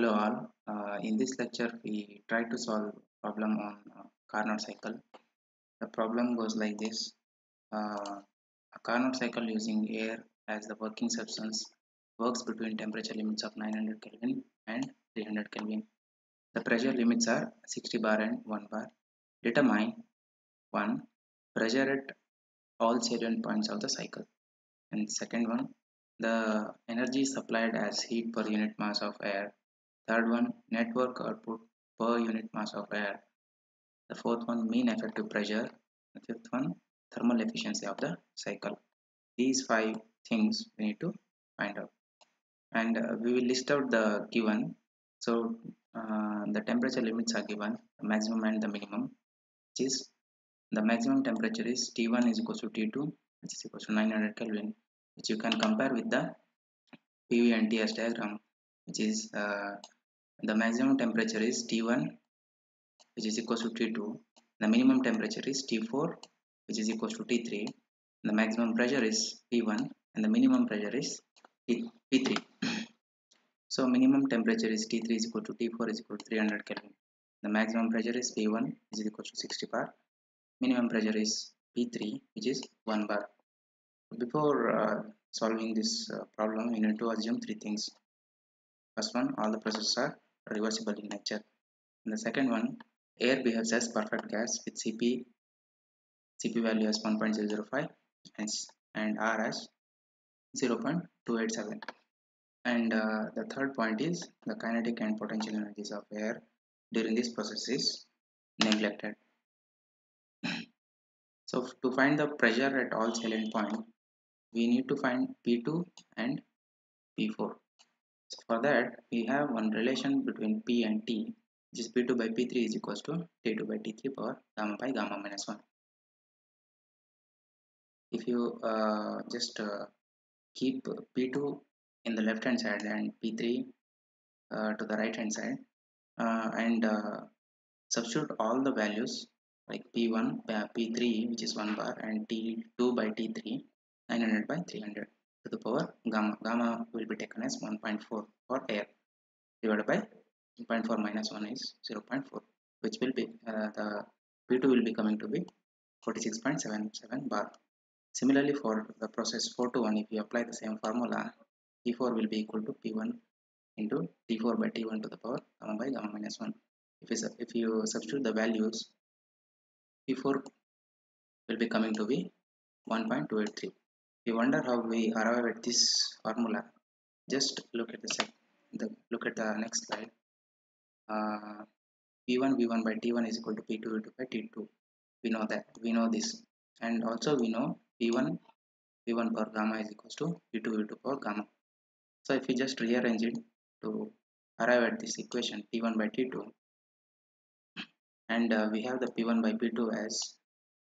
Hello all. In this lecture, we try to solve problem on Carnot cycle. The problem goes like this: a Carnot cycle using air as the working substance works between temperature limits of 900 Kelvin and 300 Kelvin. The pressure limits are 60 bar and 1 bar. Determine 1. Pressure at all salient points of the cycle. And second one, the energy supplied as heat per unit mass of air. Third one, network output per unit mass of air. The fourth one, mean effective pressure. The fifth one, thermal efficiency of the cycle. These five things we need to find out. And we will list out the given. So the temperature limits are given, the maximum and the minimum, which is the maximum temperature is T1 is equal to T2, which is equal to 900 Kelvin, which you can compare with the PV and TS diagram, which is the maximum temperature is T1, which is equal to T2. The minimum temperature is T4, which is equal to T3. The maximum pressure is P1 and the minimum pressure is P3. So minimum temperature is T3 is equal to T4 is equal to 300 Kelvin. The maximum pressure is P1, which is equal to 60 bar. Minimum pressure is P3, which is 1 bar. Before solving this problem, we need to assume three things. First one, all the processes are reversible in nature. And the second one, air behaves as perfect gas with Cp value as 1.005 and R as 0.287. And the third point is the kinetic and potential energies of air during this process is neglected. So to find the pressure at all salient point, we need to find P2 and P4. So for that, we have one relation between P and T, which is P2 by P3 is equals to T2 by T3 power gamma by gamma minus 1. If you just keep P2 in the left hand side and P3 to the right hand side and substitute all the values like P1, P3 which is 1 bar and T2 by T3 900 by 300 to the power gamma. Gamma will be taken as 1.4 for air divided by 0.4 minus 1 is 0.4, which will be the P2 will be coming to be 46.77 bar. Similarly, for the process 4 to 1, if you apply the same formula, P4 will be equal to P1 into T4 by T1 to the power gamma by gamma minus 1. If you substitute the values, P4 will be coming to be 1.283. If you wonder how we arrive at this formula, just look at the next slide. P1 V1 by T1 is equal to P2 V2 by T2. We know this, and also we know P1 V1 per gamma is equals to P2 V2 per gamma. So if we just rearrange it to arrive at this equation T1 by T2, and we have the P1 by P2 as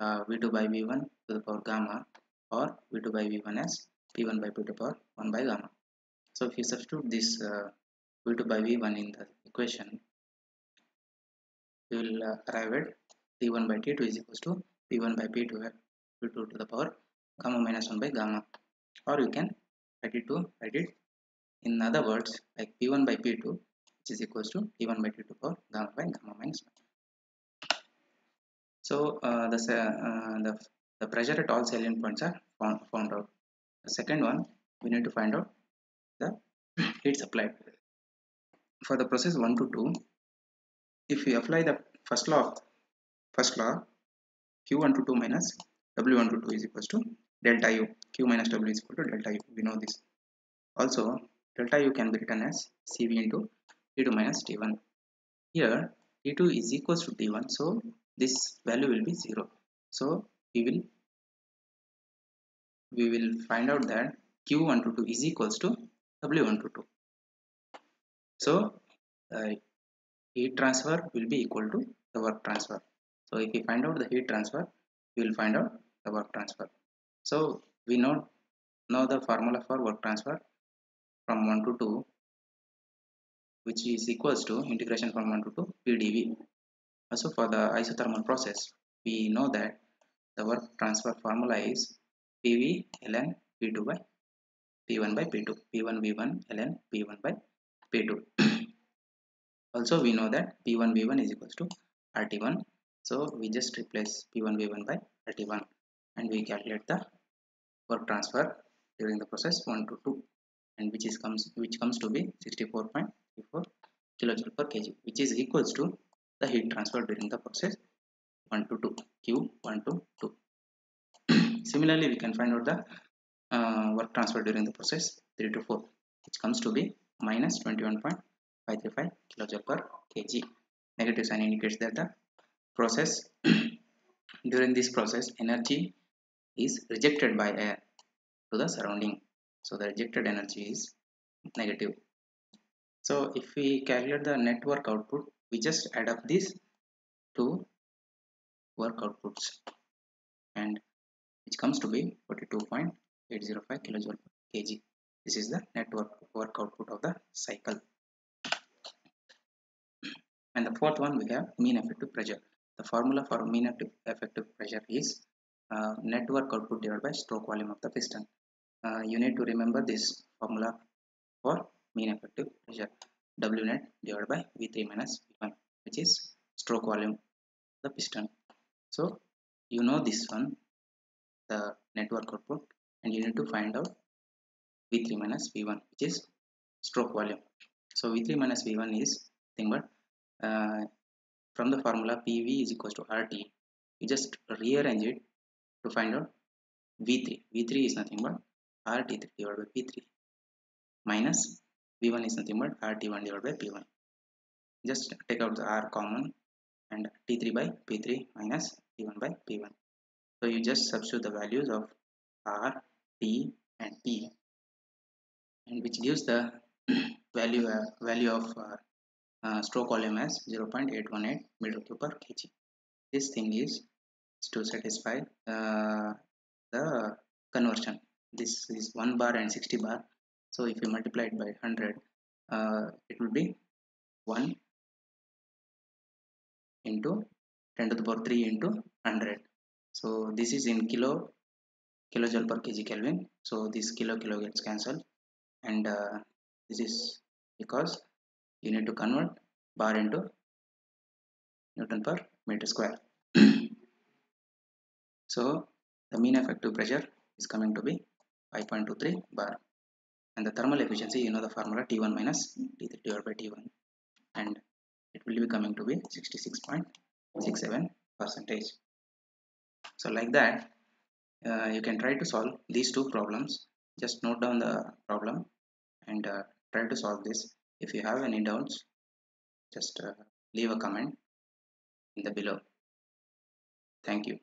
V2 by V1 to the power gamma, or V2 by V1 as P1 by P2 power 1 by gamma. So if you substitute this V2 by V1 in the equation, we will arrive at T1 by T2 is equals to P1 by P2 to the power gamma minus 1 by gamma, or you can write it in other words like P1 by P2, which is equals to P1 by T2 power gamma by gamma minus 1. So the pressure at all salient points are found out. The second one, we need to find out the heat supplied. For the process 1 to 2, if we apply the first law Q1 to 2 minus W1 to 2 is equals to delta U. Q minus W is equal to delta U. We know this. Also, delta U can be written as CV into T2 minus T1. Here, T2 is equals to T1, so this value will be 0. So we will find out that Q1 to 2 is equals to W1 to 2. So heat transfer will be equal to the work transfer. So if we find out the heat transfer, we will find out the work transfer. So we know the formula for work transfer from 1 to 2, which is equals to integration from 1 to 2 PdV. Also for the isothermal process, we know that the work transfer formula is PV ln P2 by P1 by P2, P1 V1 ln P1 by P2. Also we know that P1 V1 is equals to RT1, so we just replace P1 V1 by RT1 and we calculate the work transfer during the process 1 to 2, and which comes to be 64.34 kilojoule per kg, which is equals to the heat transfer during the process 1 to 2, Q1 to 2. Similarly, we can find out the work transfer during the process 3 to 4, which comes to be minus 21.535 kilojoule per kg. Negative sign indicates that the process during this process energy is rejected by air to the surrounding, so the rejected energy is negative. So if we calculate the net work output, we just add up these two work outputs, and which comes to be 42.805 kilojoule per kg. This is the net work output of the cycle. And the fourth one, we have mean effective pressure. The formula for mean effective pressure is net work output divided by stroke volume of the piston. You need to remember this formula for mean effective pressure: W net divided by V3 minus V1, which is stroke volume of the piston. So you know this one, the network output, and you need to find out V3 minus V1, which is stroke volume. So V3 minus V1 is nothing but from the formula PV is equals to RT. You just rearrange it to find out V3. V3 is nothing but RT3 divided by P3 minus V1 is nothing but RT1 divided by P1. Just take out the R common and T3 by P3 minus P1 by P1. So you just substitute the values of R, T and P, and which gives the value of stroke volume as 0.818 meter cube per kg. This thing is to satisfy the conversion. This is 1 bar and 60 bar, so if you multiply it by 100, it will be 1 into 10 to the power 3 into 100. So this is in kilojoule per kg Kelvin, so this kilo gets cancelled, and this is because you need to convert bar into Newton per meter square. So the mean effective pressure is coming to be 5.23 bar, and the thermal efficiency, you know the formula T1 minus T3 divided by T1, and it will be coming to be 66.67%. So like that, you can try to solve these two problems. Just note down the problem and try to solve this. If you have any doubts, just leave a comment in the below. Thank you.